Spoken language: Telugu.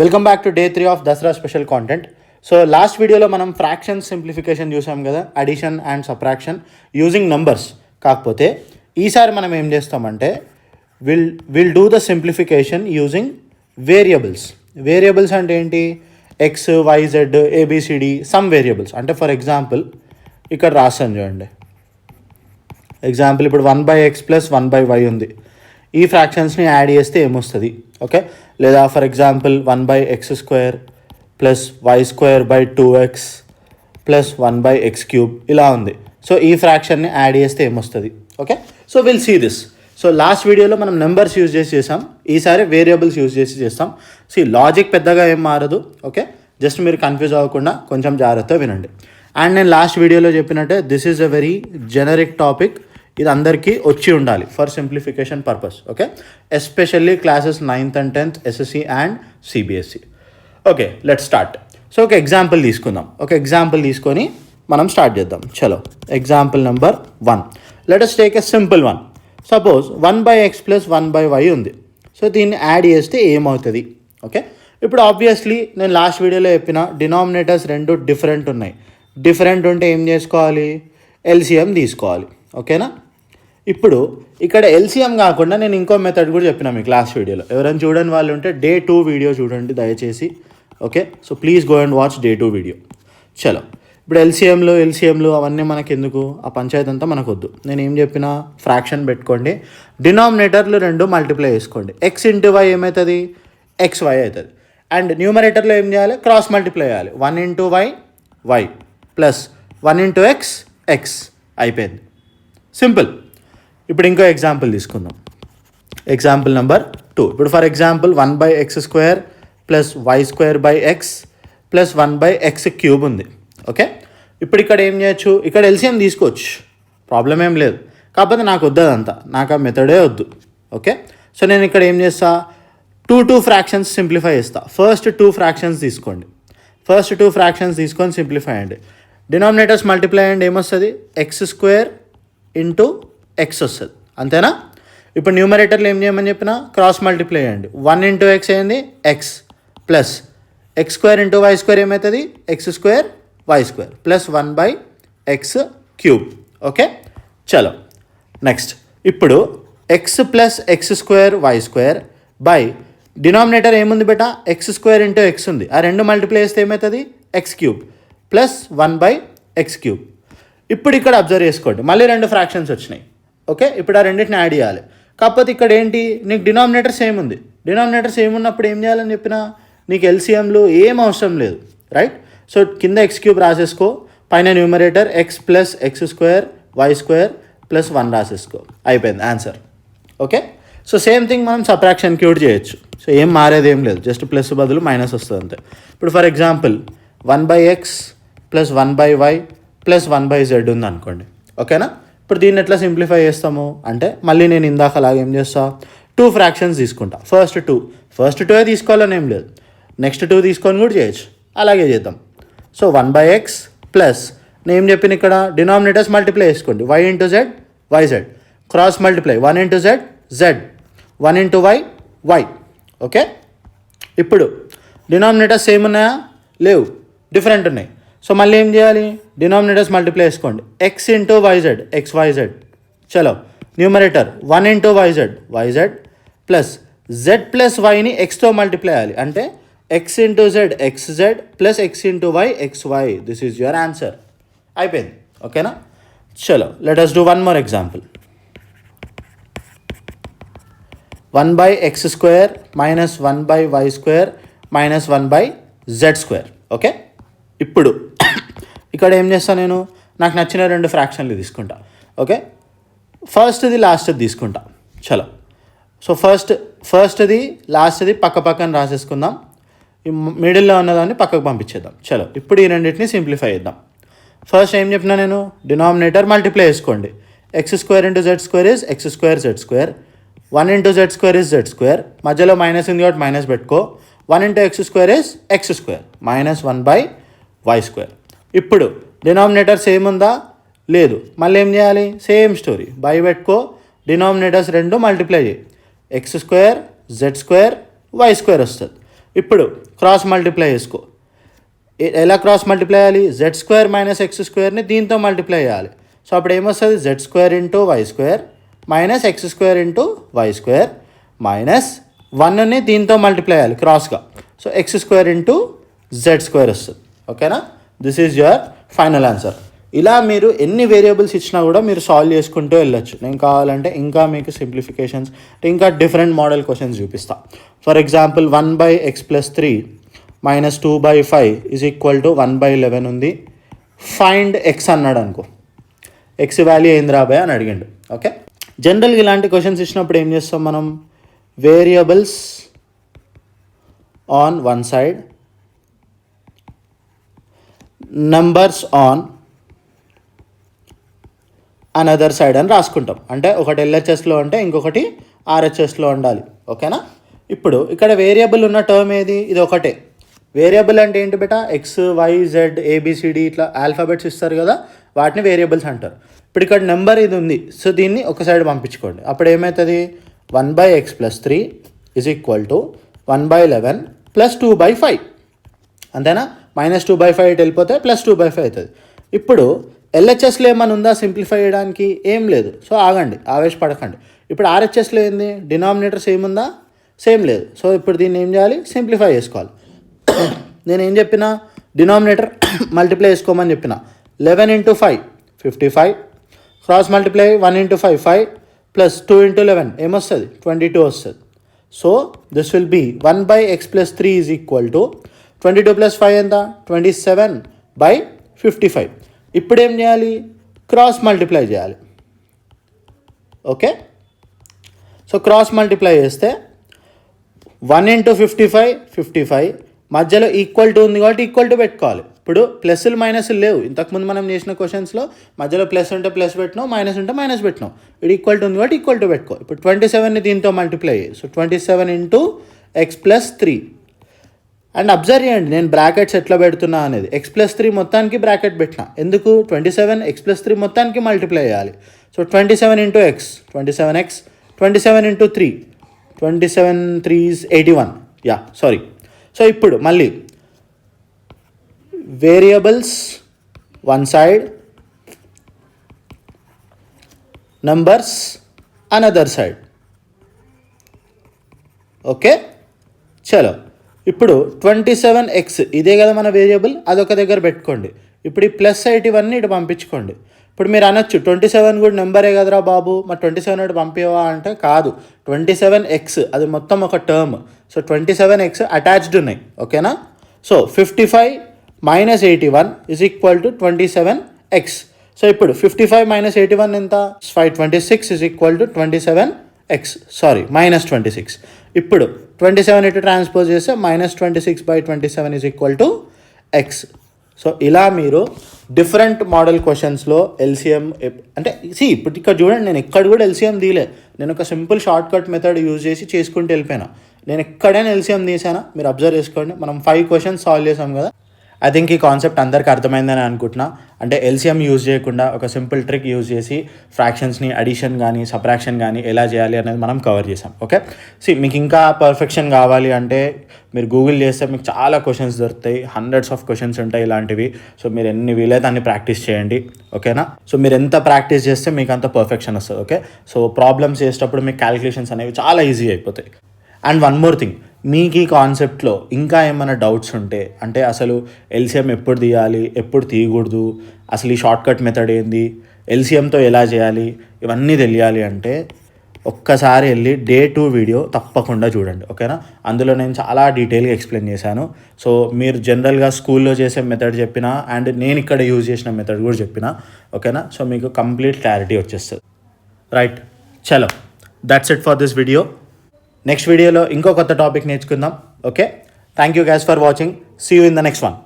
Welcome back to day 3 of Dasara special content. So last వీడియోలో మనం ఫ్రాక్షన్ సింప్లిఫికేషన్ చూసాం కదా, addition and subtraction using numbers. కాకపోతే ఈసారి మనం ఏం చేస్తామంటే will do the simplification using variables. Variables అంటే ఏంటి? X, Y, Z, A B C D, some variables. అంటే ఫర్ ఎగ్జాంపుల్ ఇక్కడ రాస్తాను చూడండి. ఎగ్జాంపుల్ ఇప్పుడు 1/x + 1/y ఉంది. ఈ ఫ్రాక్షన్స్ని యాడ్ చేస్తే ఏమొస్తుంది? ఓకే, లేదా for example 1/x² + y² 2x + 1/x³ ఇలా ఉంది. సో ఈ ఫ్రాక్షన్ని యాడ్ చేస్తే ఏమొస్తుంది? Okay, so will see this. So last వీడియోలో మనం నెంబర్స్ యూజ్ చేసి చేసాం, ఈసారి వేరియబుల్స్ యూజ్ చేసి చేస్తాం. సో ఈ లాజిక్ పెద్దగా ఏం మారదు. ఓకే, జస్ట్ మీరు కన్ఫ్యూజ్ అవ్వకుండా కొంచెం జాగ్రత్తగా వినండి. అండ్ నేను లాస్ట్ వీడియోలో చెప్పినట్టే this is a very generic topic. ఇది అందరికీ వచ్చి ఉండాలి for simplification purpose. Okay, especially classes 9th and 10th SSC and CBSE. Okay, let's start. So ఒక ఎగ్జాంపుల్ తీసుకుందాం. ఒక ఎగ్జాంపుల్ తీసుకొని మనం స్టార్ట్ చేద్దాం. చలో, example number 1. Let us take a simple one. Suppose 1/x + 1/y ఉంది. సో దీన్ని యాడ్ చేస్తే ఏమవుతుంది? ఓకే, ఇప్పుడు ఆబ్వియస్లీ నేను లాస్ట్ వీడియోలో చెప్పిన డినామినేటర్స్ రెండు డిఫరెంట్ ఉన్నాయి. డిఫరెంట్ ఉంటే ఏం చేసుకోవాలి? ఎల్సిఎం తీసుకోవాలి. ఓకేనా? ఇప్పుడు ఇక్కడ ఎల్సిఎం కాకుండా నేను ఇంకో మెథడ్ కూడా చెప్పిన మీకు లాస్ట్ వీడియోలో. ఎవరైనా చూడని వాళ్ళు ఉంటే డే 2 వీడియో చూడండి దయచేసి. Okay, so please go and watch day 2 video. చలో, ఇప్పుడు ఎల్సిఎంలు అవన్నీ మనకి ఎందుకు? ఆ పంచాయతీ అంతా మనకు వద్దు. నేను ఏం చెప్పిన? ఫ్రాక్షన్ పెట్టుకోండి, డినామినేటర్లు రెండు మల్టిప్లై చేసుకోండి. x × y ఏమవుతుంది? xy అవుతుంది. అండ్ న్యూమరేటర్లో ఏం చేయాలి? క్రాస్ మల్టిప్లై చేయాలి. 1 × y y + 1 × x x అయిపోయింది. సింపుల్. ఇప్పుడు ఇంకో ఎగ్జాంపుల్ తీసుకుందాం. Example number 2. ఇప్పుడు for example 1/x² + y² x + 1/x³ ఉంది. ఓకే, ఇప్పుడు ఇక్కడ ఏం చేయొచ్చు? ఇక్కడ ఎల్సిఎం తీసుకోవచ్చు, ప్రాబ్లం ఏం లేదు. కాకపోతే నాకు వద్దు అదంతా, నాకు ఆ మెథడే వద్దు. ఓకే, సో నేను ఇక్కడ ఏం చేస్తా? టూ ఫ్రాక్షన్స్ సింప్లిఫై చేస్తా. ఫస్ట్ 2 ఫ్రాక్షన్స్ తీసుకోండి. ఫస్ట్ 2 ఫ్రాక్షన్స్ తీసుకొని సింప్లిఫై అయ్యండి. డినామినేటర్స్ మల్టిప్లై అయ్యండి. ఏమొస్తుంది? x² × x వస్తుంది. అంతేనా? ఇప్పుడు న్యూమరేటర్లు ఏం చేయమని చెప్పినా క్రాస్ మల్టిప్లై అయ్యండి. 1 × x అయింది x ప్లస్ x² × y² ఏమవుతుంది? x² y² plus 1/x³ okay, చలో నెక్స్ట్. ఇప్పుడు x + x² y² by denominator ఏముంది బేటా? x² × x ఉంది. ఆ రెండు మల్టిప్లై చేస్తే ఏమవుతుంది? x³ plus 1/x³. ఇప్పుడు ఇక్కడ అబ్జర్వ్ చేసుకోండి, మళ్ళీ 2 ఫ్రాక్షన్స్ వచ్చినాయి. ఓకే, ఇప్పుడు ఆ రెండింటిని యాడ్ చేయాలి. కాకపోతే ఇక్కడ ఏంటి? నీకు డినామినేటర్ సేమ్ ఉంది. డినామినేటర్ సేమ్ ఉన్నప్పుడు ఏం చేయాలని చెప్పినా నీకు ఎల్సిఎంలు ఏం అవసరం లేదు, రైట్? సో కింద x³ రాసేసుకో, పైన న్యూమరేటర్ x + x² y² + 1 రాసేసుకో. అయిపోయింది answer. Okay, so same thing మనం సబ్ట్రాక్షన్కి కూడా చేయొచ్చు. సో ఏం మారేది ఏం లేదు, జస్ట్ ప్లస్ బదులు మైనస్ వస్తుంది అంతే. ఇప్పుడు for example 1/x + 1/y + 1/z ఉంది అనుకోండి. ఓకేనా? ఇప్పుడు దీన్ని ఎట్లా సింప్లిఫై చేస్తాము అంటే మళ్ళీ నేను ఇందాక అలాగే ఏం చేస్తా? 2 ఫ్రాక్షన్స్ తీసుకుంటా. ఫస్ట్ 2 తీసుకోవాలని ఏం లేదు, నెక్స్ట్ 2 తీసుకొని కూడా చేయొచ్చు. అలాగే చేద్దాం. సో 1/x ప్లస్ నేను చెప్పిన ఇక్కడ డినామినేటర్స్ మల్టిప్లై చేసుకోండి. y × z yz cross multiply 1 × z z 1 × y y. Okay, ఇప్పుడు డినామినేటర్స్ సేమ్ ఉన్నాయా? లేవు, డిఫరెంట్ ఉన్నాయి. సో మళ్ళీ ఏం చేయాలి? డినామినేటర్స్ మల్టిప్లై చేసుకోండి. x × yz xyz. చలో, numerator 1 × yz yz plus z plus వైని xతో మల్టిప్లై చేయాలి. అంటే x × z xz plus x × y xy. This is your answer. అయిపోయింది. ఓకేనా? చలో, let us do one more example. 1/x² - 1/y² - 1/z². Okay, ఇప్పుడు ఇక్కడ ఏం చేస్తాను? నేను నాకు నచ్చిన 2 ఫ్రాక్షన్లు తీసుకుంటా. ఓకే, ఫస్ట్ది లాస్ట్ది తీసుకుంటా. చలో, సో ఫస్ట్ది లాస్ట్ది పక్క పక్కన రాసేసుకుందాం. ఈ మిడిల్లో ఉన్నదాన్ని పక్కకు పంపించేద్దాం. చలో, ఇప్పుడు ఈ రెండింటిని సింప్లిఫై చేద్దాం. ఫస్ట్ ఏం చెప్పినా నేను? డినామినేటర్ మల్టిప్లై చేసుకోండి. x² × z² is x² z². 1 × z² is z². మధ్యలో మైనస్ ఉంది కాబట్టి మైనస్ పెట్టుకో. 1 × x² is x² - 1/y². ఇప్పుడు డినామినేటర్ సేమ్ ఉందా? లేదు. మళ్ళీ ఏం చేయాలి? సేమ్ స్టోరీ, బై పెట్టుకో, డినామినేటర్స్ రెండు మల్టిప్లై చేయి. x² z² y² వస్తుంది. ఇప్పుడు క్రాస్ మల్టిప్లై చేసుకో. ఎలా క్రాస్ మల్టిప్లై చేయాలి? z² - x²ని దీంతో మల్టిప్లై చేయాలి. సో అప్పుడు ఏమొస్తుంది? z² × y² - x² × y² minus 1ని దీంతో మల్టిప్లై చేయాలి క్రాస్గా. సో x² × z² వస్తుంది. ఓకేనా? This is your final answer. ఇలా మీరు ఎన్ని వేరియబుల్స్ ఇచ్చినా కూడా మీరు సాల్వ్ చేసుకుంటూ వెళ్ళొచ్చు. నేను కావాలంటే ఇంకా మీకు సింప్లిఫికేషన్స్ ఇంకా డిఫరెంట్ మోడల్ క్వశ్చన్స్ చూపిస్తా. ఫర్ ఎగ్జాంపుల్ 1/x + 3 - 2/5 = 1/11 ఉంది. ఫైండ్ x అన్నాడు అనుకో. x వాల్యూ ఏంది రాబాయ్ అని అడిగిండు. ఓకే, జనరల్గా ఇలాంటి క్వశ్చన్స్ ఇచ్చినప్పుడు ఏం చేస్తాం మనం? Variables on one side, numbers on another side అని రాసుకుంటాం. అంటే ఒకటి LHSలో అంటే ఇంకొకటి RHSలో ఉండాలి. ఓకేనా? ఇప్పుడు ఇక్కడ వేరియబుల్ ఉన్న టర్మ్ ఏది? ఇది ఒకటే. వేరియబుల్ అంటే ఏంటి బేటా? x, y, z, ABCD ఇట్లా ఆల్ఫాబెట్స్ ఇస్తారు కదా, వాటిని వేరియబుల్స్ అంటారు. ఇప్పుడు ఇక్కడ నెంబర్ ఇది ఉంది. సో దీన్ని ఒక సైడ్ పంపించుకోండి. అప్పుడు ఏమవుతుంది? 1/x + 3 = 1/11 + 2/5. అంతేనా? -2/5 ఇటు వెళ్ళిపోతే +2/5 అవుతుంది. ఇప్పుడు LHSలో ఏమైనా ఉందా సింప్లిఫై చేయడానికి? ఏం లేదు. సో ఆగండి, ఆవేశపడకండి. ఇప్పుడు RHSలో ఏంది? డినామినేటర్ సేమ్ ఉందా? సేమ్ లేదు. సో ఇప్పుడు దీన్ని ఏం చేయాలి? సింప్లిఫై చేసుకోవాలి. నేను ఏం చెప్పిన? డినామినేటర్ మల్టిప్లై చేసుకోమని చెప్పిన. 11 × 5 55, క్రాస్ మల్టిప్లై 1 × 5 5 + 2 × 11 ఏమొస్తుంది? 22 వస్తుంది. So this will be 1/x + 3 = 22 + 5 ఎంత? 27/55. ఇప్పుడు ఏం చేయాలి? క్రాస్ మల్టిప్లై చేయాలి. ఓకే, సో క్రాస్ మల్టిప్లై చేస్తే 1 × 55 55, మధ్యలో ఈక్వల్ టు ఉంది కాబట్టి ఈక్వల్ టు పెట్టుకోవాలి. ఇప్పుడు ప్లస్లు మైనస్లు లేవు. ఇంతకుముందు మనం చేసిన క్వశ్చన్స్లో మధ్యలో ప్లస్ ఉంటే ప్లస్ పెట్టినావు, మైనస్ ఉంటే మైనస్ పెట్టినావు. ఇది ఈక్వల్ టు ఉంది కాబట్టి ఈక్వల్ టు పెట్టుకో. ఇప్పుడు 27ని దీంతో మల్టిప్లై చేయి. So 27 × x + 3. అండ్ అబ్జర్వ్ చేయండి నేను బ్రాకెట్స్ ఎట్లా పెడుతున్నా అనేది. x + 3 మొత్తానికి బ్రాకెట్ పెట్టినా. ఎందుకు? 27 x + 3 మొత్తానికి మల్టిప్లై చేయాలి. So 27 × x 27x, 27 × 3 27 3s 81. Yeah sorry. So ఇప్పుడు మళ్ళీ variables one side, numbers another side. Okay, చలో. ఇప్పుడు 27x ఇదే కదా మన వేరియబుల్, అదొక దగ్గర పెట్టుకోండి. ఇప్పుడు ఈ +81ని ఇటు పంపించుకోండి. ఇప్పుడు మీరు అనొచ్చు 27 కూడా నెంబరే కదరా బాబు, మరి 27 ఇటు పంపించవా అంటే కాదు. 27x అది మొత్తం ఒక టర్మ్. సో 27x అటాచ్డ్ ఉన్నాయి. ఓకేనా? So 55 - 81 = 27x. సో ఇప్పుడు 55 - 81 ఎంత? 526 = 27x. సారీ, -26. ఇప్పుడు 27 ఇటు ట్రాన్స్పోజ్ చేస్తే -26/27 = x. సో ఇలా మీరు డిఫరెంట్ మోడల్ క్వశ్చన్స్లో LCM అంటే ఇప్పుడు ఇక్కడ చూడండి, నేను ఎక్కడ కూడా LCM తీయలే. నేను ఒక simple short cut method use చేసి చేసుకుంటూ వెళ్ళిపోయినా. నేను ఎక్కడైనా LCM తీసానా? మీరు అబ్జర్వ్ చేసుకోండి. మనం 5 క్వశ్చన్స్ సాల్వ్ చేసాం కదా. ఐ థింక్ ఈ కాన్సెప్ట్ అందరికీ అర్థమైందని అనుకుంటున్నా. అంటే LCM యూజ్ చేయకుండా ఒక సింపుల్ ట్రిక్ యూజ్ చేసి ఫ్రాక్షన్స్ని అడిషన్ కానీ సబ్ట్రాక్షన్ కానీ ఎలా చేయాలి అనేది మనం కవర్ చేసాం. ఓకే, మీకు ఇంకా పర్ఫెక్షన్ కావాలి అంటే మీరు గూగుల్ చేస్తే మీకు చాలా క్వశ్చన్స్ దొరుకుతాయి. హండ్రెడ్స్ ఆఫ్ క్వశ్చన్స్ ఉంటాయి ఇలాంటివి. సో మీరు ఎన్ని వీలైతే అన్ని ప్రాక్టీస్ చేయండి. ఓకేనా? సో మీరు ఎంత ప్రాక్టీస్ చేస్తే మీకు అంత పర్ఫెక్షన్ వస్తుంది. ఓకే, సో ప్రాబ్లమ్స్ చేసేటప్పుడు మీకు క్యాలిక్యులేషన్స్ అనేవి చాలా ఈజీ అయిపోతాయి. అండ్ వన్ మోర్ థింగ్, మీకు ఈ కాన్సెప్ట్లో ఇంకా ఏమైనా డౌట్స్ ఉంటే, అంటే అసలు LCM ఎప్పుడు తీయాలి, ఎప్పుడు తీయకూడదు, అసలు ఈ షార్ట్కట్ మెథడ్ ఏంది, LCMతో ఎలా చేయాలి, ఇవన్నీ తెలియాలి అంటే ఒక్కసారి వెళ్ళి Day 2 వీడియో తప్పకుండా చూడండి. ఓకేనా? అందులో నేను చాలా డీటెయిల్గా ఎక్స్ప్లెయిన్ చేశాను. సో మీరు జనరల్గా స్కూల్లో చేసే మెథడ్ చెప్పిన అండ్ నేను ఇక్కడ యూజ్ చేసిన మెథడ్ కూడా చెప్పిన. ఓకేనా? సో మీకు కంప్లీట్ క్లారిటీ వచ్చేస్తుంది. రైట్, చలో, that's it for this video. Next వీడియోలో ఇంకో కొత్త టాపిక్ నేర్చుకుందాం. Okay, thank you guys for watching. See you in the next one.